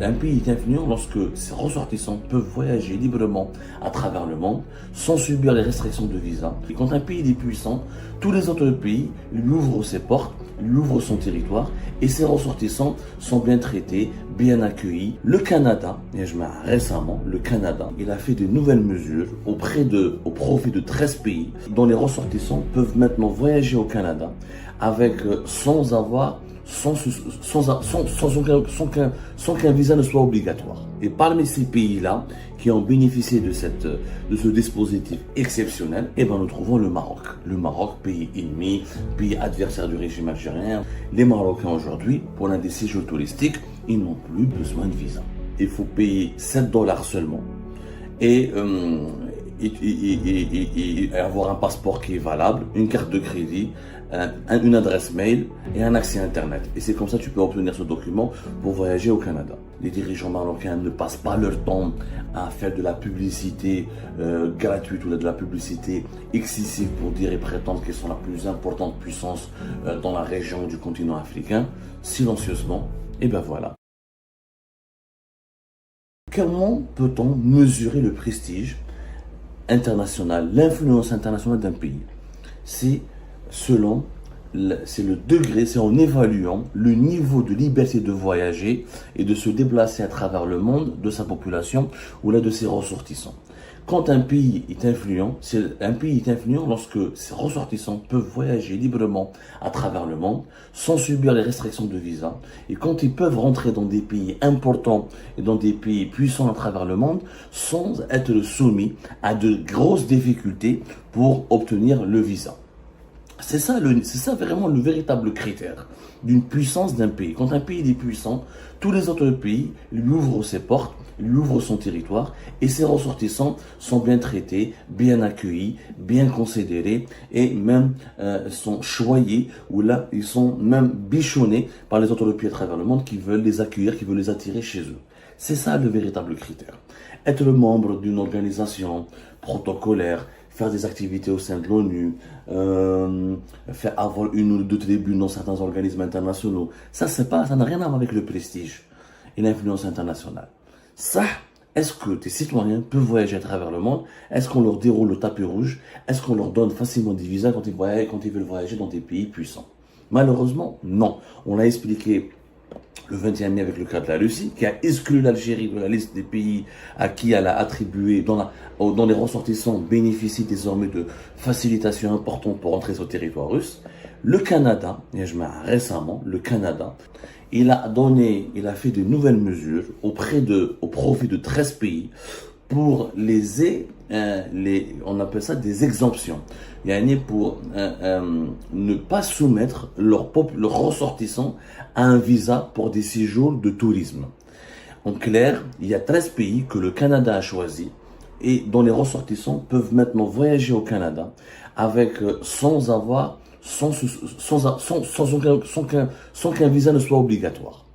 Un pays est influent lorsque ses ressortissants peuvent voyager librement à travers le monde sans subir les restrictions de visa. Et quand un pays est puissant, tous les autres pays lui ouvrent ses portes, lui ouvrent son territoire et ses ressortissants sont bien traités, bien accueillis. Le Canada, récemment, le Canada, il a fait de nouvelles mesures au profit de 13 pays dont les ressortissants peuvent maintenant voyager au Canada avec sans qu'un visa ne soit obligatoire. Et parmi ces pays-là, qui ont bénéficié de ce dispositif exceptionnel, nous trouvons le Maroc. Le Maroc, pays ennemi, pays adversaire du régime algérien. Les Marocains aujourd'hui, pour l'un des séjours touristiques, ils n'ont plus besoin de visa. Il faut payer 7 dollars seulement. Et avoir un passeport qui est valable, une carte de crédit, une adresse mail et un accès Internet. Et c'est comme ça que tu peux obtenir ce document pour voyager au Canada. Les dirigeants marocains ne passent pas leur temps à faire de la publicité gratuite ou de la publicité excessive pour dire et prétendre qu'ils sont la plus importante puissance dans la région du continent africain. Silencieusement, et ben voilà. Comment peut-on mesurer le prestige international, l'influence internationale d'un pays? C'est le degré, c'est en évaluant le niveau de liberté de voyager et de se déplacer à travers le monde de sa population ou là de ses ressortissants. Quand un pays est influent, lorsque ses ressortissants peuvent voyager librement à travers le monde sans subir les restrictions de visa et quand ils peuvent rentrer dans des pays importants et dans des pays puissants à travers le monde sans être soumis à de grosses difficultés pour obtenir le visa. C'est ça vraiment le véritable critère d'une puissance d'un pays. Quand un pays est puissant, tous les autres pays lui ouvrent ses portes, lui ouvrent son territoire et ses ressortissants sont bien traités, bien accueillis, bien considérés et même sont choyés ou là ils sont même bichonnés par les autres pays à travers le monde qui veulent les accueillir, qui veulent les attirer chez eux. C'est ça le véritable critère. Être membre d'une organisation protocolaire, faire des activités au sein de l'ONU, faire avoir une ou deux tribunes dans certains organismes internationaux, ça n'a rien à voir avec le prestige et l'influence internationale. Ça, est-ce que tes citoyens peuvent voyager à travers le monde? Est-ce qu'on leur déroule le tapis rouge? Est-ce qu'on leur donne facilement des visas quand ils veulent voyager dans des pays puissants? Malheureusement, non. On l'a expliqué le 20e mai avec le cas de la Russie, qui a exclu l'Algérie de la liste des pays à qui elle a attribué, dont les ressortissants bénéficient désormais de facilitations importantes pour entrer sur le territoire russe. Le Canada, récemment, le Canada, il a fait de nouvelles mesures au profit de 13 pays pour on appelle ça des exemptions. Pour ne pas soumettre leurs ressortissants à un visa pour des séjours de tourisme. En clair, il y a 13 pays que le Canada a choisi et dont les ressortissants peuvent maintenant voyager au Canada avec sans qu'un visa ne soit obligatoire.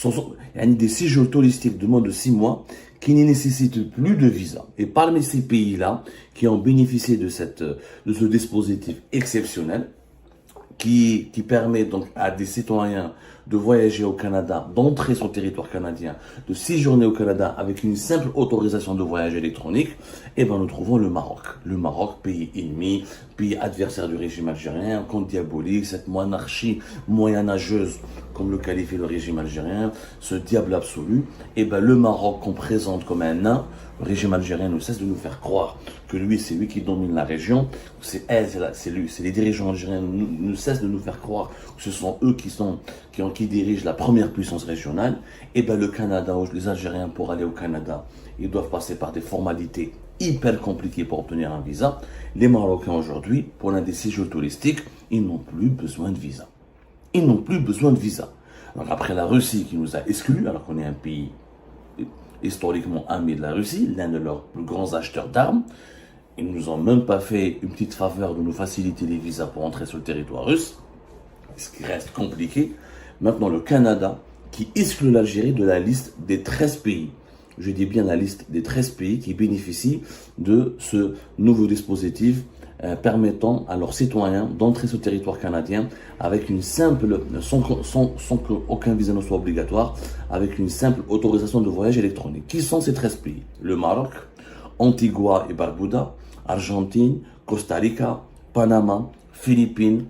Il y a des séjours touristiques de moins de 6 mois qui ne nécessitent plus de visa. Et parmi ces pays-là, qui ont bénéficié de ce dispositif exceptionnel, qui permet donc à des citoyens de voyager au Canada, d'entrer sur le territoire canadien, de séjourner au Canada avec une simple autorisation de voyage électronique, nous trouvons le Maroc. Le Maroc, pays ennemi, pays adversaire du régime algérien, compte diabolique, cette monarchie moyenâgeuse, comme le qualifie le régime algérien, ce diable absolu. Le Maroc qu'on présente comme un nain, le régime algérien ne cesse de nous faire croire que c'est lui qui domine la région, c'est les dirigeants algériens ne cessent de nous faire croire que ce sont eux qui dirigent la première puissance régionale. Le Canada, les Algériens pour aller au Canada, ils doivent passer par des formalités hyper compliquées pour obtenir un visa. Les Marocains aujourd'hui, pour l'un des séjours touristiques, ils n'ont plus besoin de visa. Ils n'ont plus besoin de visa. Donc après la Russie qui nous a exclus, alors qu'on est un pays historiquement ami de la Russie, l'un de leurs plus grands acheteurs d'armes, ils ne nous ont même pas fait une petite faveur de nous faciliter les visas pour entrer sur le territoire russe, ce qui reste compliqué. Maintenant, le Canada, qui exclut l'Algérie de la liste des 13 pays. Je dis bien la liste des 13 pays qui bénéficient de ce nouveau dispositif permettant à leurs citoyens d'entrer sur le territoire canadien avec une simple, sans qu'aucun visa ne soit obligatoire, avec une simple autorisation de voyage électronique. Qui sont ces 13 pays? Le Maroc, Antigua et Barbuda, Argentine, Costa Rica, Panama, Philippines,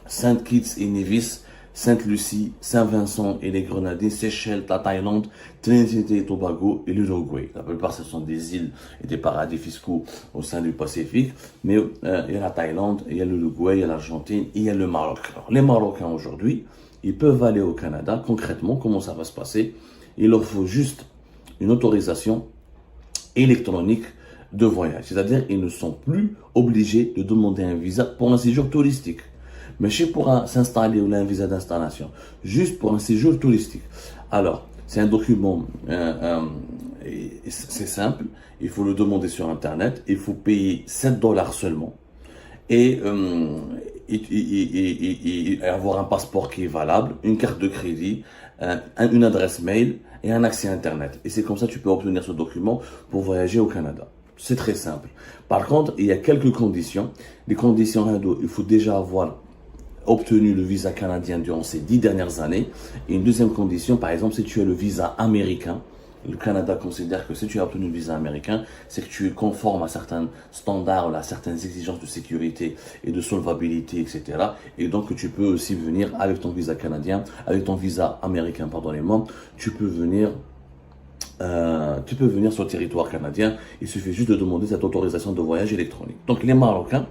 Saint Kitts et Nevis, Sainte-Lucie, Saint-Vincent et les Grenadines, Seychelles, la Thaïlande, Trinité et Tobago et l'Uruguay. La plupart, ce sont des îles et des paradis fiscaux au sein du Pacifique, mais il y a la Thaïlande, il y a l'Uruguay, il y a l'Argentine et il y a le Maroc. Alors, les Marocains aujourd'hui, ils peuvent aller au Canada. Concrètement, comment ça va se passer? Il leur faut juste une autorisation électronique de voyage. C'est-à-dire, ils ne sont plus obligés de demander un visa pour un séjour touristique. Mais c'est pour s'installer ou un visa d'installation, juste pour un séjour touristique. Alors, c'est un document, c'est simple, il faut le demander sur Internet, il faut payer 7 dollars seulement et avoir un passeport qui est valable, une carte de crédit, une adresse mail et un accès Internet. Et c'est comme ça que tu peux obtenir ce document pour voyager au Canada. C'est très simple. Par contre, il y a quelques conditions. Les conditions indo, il faut déjà avoir obtenu le visa canadien durant ces 10 dernières années. Et une deuxième condition, par exemple, si tu as le visa américain, le Canada considère que si tu as obtenu le visa américain, c'est que tu es conforme à certains standards, à certaines exigences de sécurité et de solvabilité, etc. Et donc que tu peux aussi venir avec ton visa canadien, avec ton visa américain, pardonnez-moi, tu peux venir sur le territoire canadien. Il suffit juste de demander cette autorisation de voyage électronique. Donc les Marocains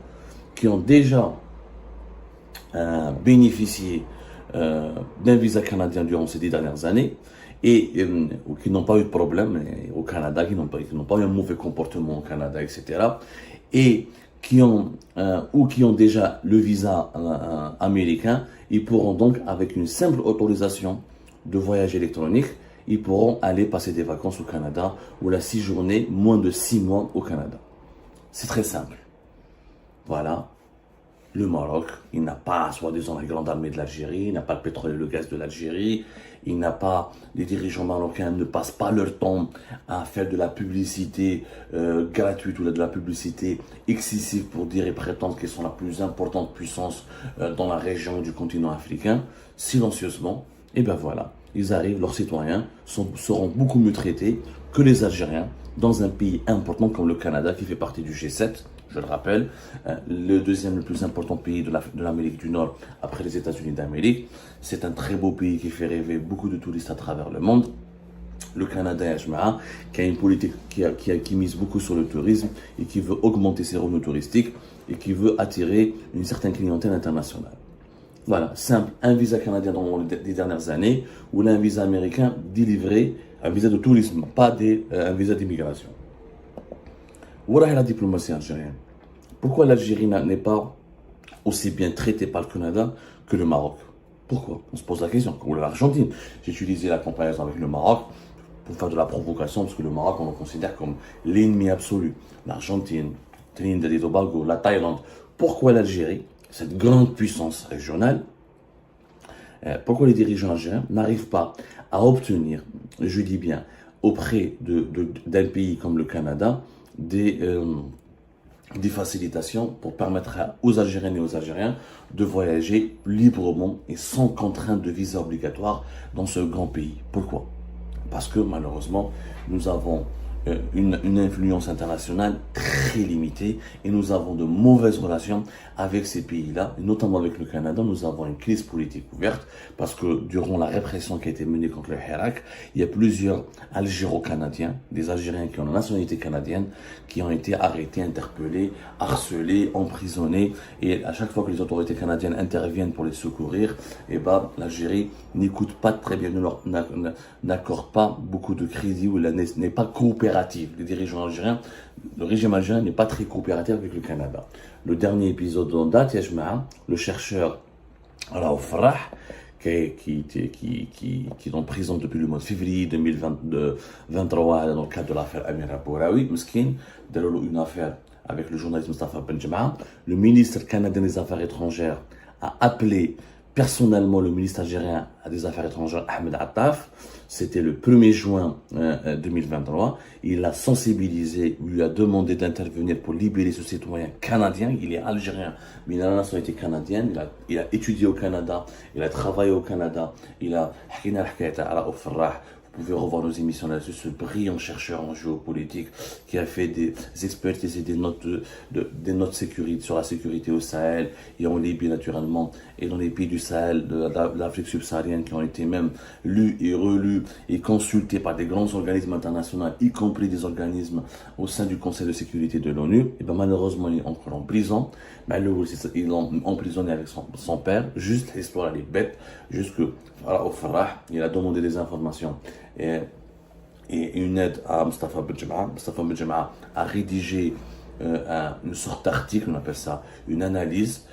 qui ont déjà bénéficié d'un visa canadien durant ces 10 dernières années et qui n'ont pas eu de problème au Canada, qui n'ont pas eu un mauvais comportement au Canada, etc. Et qui ont déjà le visa américain, ils pourront donc, avec une simple autorisation de voyage électronique, ils pourront aller passer des vacances au Canada ou la séjourner moins de 6 mois au Canada. C'est très simple. Voilà. Le Maroc, il n'a pas, soi-disant, la grande armée de l'Algérie, il n'a pas le pétrole et le gaz de l'Algérie, il n'a pas, les dirigeants marocains ne passent pas leur temps à faire de la publicité gratuite ou de la publicité excessive pour dire et prétendre qu'ils sont la plus importante puissance dans la région du continent africain. Silencieusement, et ben voilà, ils arrivent, leurs citoyens seront beaucoup mieux traités que les Algériens dans un pays important comme le Canada qui fait partie du G7. Je le rappelle, le deuxième le plus important pays de l'Amérique du Nord après les États-Unis d'Amérique. C'est un très beau pays qui fait rêver beaucoup de touristes à travers le monde. Le Canada qui a une politique qui mise beaucoup sur le tourisme et qui veut augmenter ses revenus touristiques et qui veut attirer une certaine clientèle internationale. Voilà, simple, un visa canadien dans les dernières années ou un visa américain délivré, un visa de tourisme, pas un visa d'immigration. Où est la diplomatie algérienne? Pourquoi l'Algérie n'est pas aussi bien traitée par le Canada que le Maroc? Pourquoi? On se pose la question. Ou l'Argentine. J'ai utilisé la comparaison avec le Maroc pour faire de la provocation, parce que le Maroc, on le considère comme l'ennemi absolu. L'Argentine, Trinidad et Tobago, la Thaïlande. Pourquoi l'Algérie, cette grande puissance régionale, pourquoi les dirigeants algériens n'arrivent pas à obtenir, je dis bien, auprès d'un pays comme le Canada, des facilitations pour permettre aux Algériennes et aux Algériens de voyager librement et sans contrainte de visa obligatoire dans ce grand pays. Pourquoi? Parce que malheureusement, nous avons une influence internationale très limitée et nous avons de mauvaises relations avec ces pays-là, et notamment avec le Canada. Nous avons une crise politique ouverte parce que durant la répression qui a été menée contre le Hirak, il y a plusieurs Algéro-Canadiens, des Algériens qui ont la nationalité canadienne, qui ont été arrêtés, interpellés, harcelés, emprisonnés, et à chaque fois que les autorités canadiennes interviennent pour les secourir, et l'Algérie n'écoute pas très bien, n'accorde pas beaucoup de crédit ou n'est pas coopérative. Les dirigeants algériens, le régime algérien n'est pas très coopératif avec le Canada. Le dernier épisode en date, le chercheur Raouf Farah, qui est en prison depuis le mois de février 2023 dans le cadre de l'affaire Amira Bouraoui, Meskin, une affaire avec le journaliste Mustafa Benjama. Le ministre canadien des Affaires étrangères a appelé personnellement le ministre algérien des Affaires étrangères, Ahmed Attaf. C'était le 1er juin 2023. Il a sensibilisé, lui a demandé d'intervenir pour libérer ce citoyen canadien. Il est algérien, mais il a la nationalité canadienne. Il a étudié au Canada, il a travaillé au Canada. Il a Vous pouvez revoir nos émissions là-dessus, ce brillant chercheur en géopolitique qui a fait des expertises et des notes sécurité, sur la sécurité au Sahel et en Libye naturellement, et dans les pays du Sahel, de l'Afrique subsaharienne, qui ont été même lus et relus et consultés par des grands organismes internationaux, y compris des organismes au sein du Conseil de sécurité de l'ONU. Et ben malheureusement, il est encore en prison. Mais ils l'ont emprisonné avec son père. Juste l'histoire, elle est bête. Juste que, voilà, au Farah, il a demandé des informations et une aide à Mustafa Benjema. Mustafa Benjema a rédigé une sorte d'article, on appelle ça une analyse,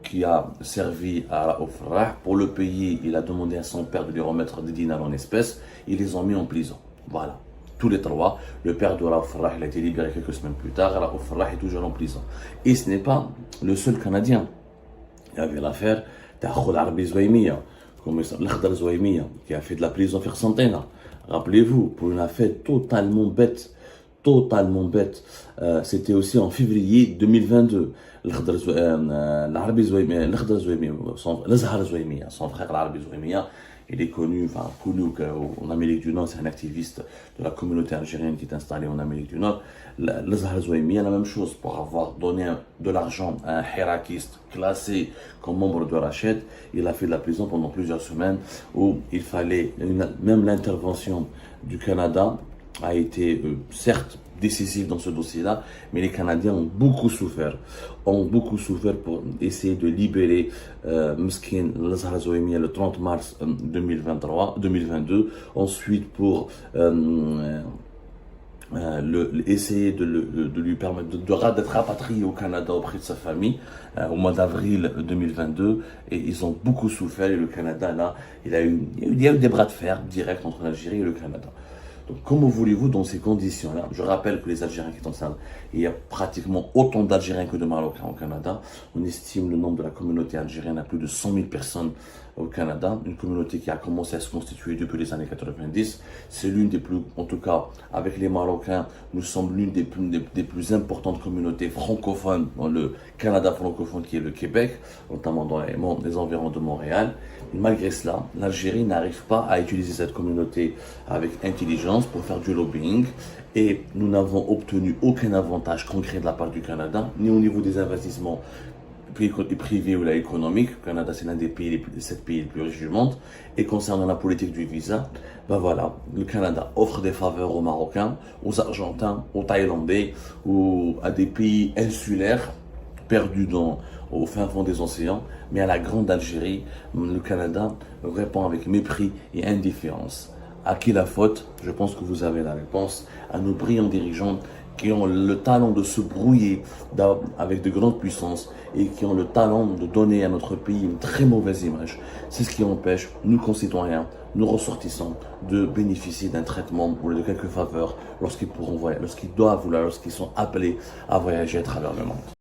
qui a servi au Farah. Pour le payer, il a demandé à son père de lui remettre des dinars en espèces. Ils les ont mis en prison. Voilà. Tous les trois. Le père de Raouf Farah, il a été libéré quelques semaines plus tard. Raouf Farah est toujours en prison. Et ce n'est pas le seul Canadien. Il y avait l'affaire d'Akhol Arbi Zouaimia, l'Akhdar Zouaimia, qui a fait de la prison faire centaines. Rappelez-vous, pour une affaire totalement bête. Totalement bête. C'était aussi en février 2022. L'Arbi Zouaimia, l'Akhdar Zouaimia, l'Azhar Zouaimia, son frère l'Arbi Zouaimia, il est connu en Amérique du Nord, c'est un activiste de la communauté algérienne qui est installé en Amérique du Nord. L'Azhar Zouaimia, la même chose, pour avoir donné de l'argent à un hirakiste classé comme membre de Rachet. Il a fait de la prison pendant plusieurs semaines où il fallait, même l'intervention du Canada a été certes décisif dans ce dossier-là, mais les Canadiens ont beaucoup souffert pour essayer de libérer Mskin l'Azhar Zouaimia le 30 mars 2022. Ensuite, pour essayer de lui permettre d'être rapatrié au Canada auprès de sa famille au mois d'avril 2022, et ils ont beaucoup souffert. Et le Canada, là, il y a eu des bras de fer directs entre l'Algérie et le Canada. Donc, comment voulez-vous dans ces conditions-là? Je rappelle que les Algériens qui sont ensemble, il y a pratiquement autant d'Algériens que de Marocains au Canada. On estime le nombre de la communauté algérienne à plus de 100 000 personnes au Canada. Une communauté qui a commencé à se constituer depuis les années 90. C'est l'une des plus, en tout cas, avec les Marocains, nous sommes l'une des plus importantes communautés francophones dans le Canada francophone, qui est le Québec, notamment dans les environs de Montréal. Et malgré cela, l'Algérie n'arrive pas à utiliser cette communauté avec intelligence pour faire du lobbying, et nous n'avons obtenu aucun avantage concret de la part du Canada, ni au niveau des investissements privés ou économiques. Le Canada, c'est l'un des 7 pays les plus riches du monde. Et concernant la politique du visa, ben voilà, le Canada offre des faveurs aux Marocains, aux Argentins, aux Thaïlandais, ou à des pays insulaires perdus au fin fond des océans, mais à la grande Algérie, le Canada répond avec mépris et indifférence. À qui la faute? Je pense que vous avez la réponse. À nos brillants dirigeants qui ont le talent de se brouiller avec de grandes puissances et qui ont le talent de donner à notre pays une très mauvaise image. C'est ce qui empêche nous concitoyens, nous ressortissants, de bénéficier d'un traitement ou de quelques faveurs lorsqu'ils doivent ou lorsqu'ils sont appelés à voyager à travers le monde.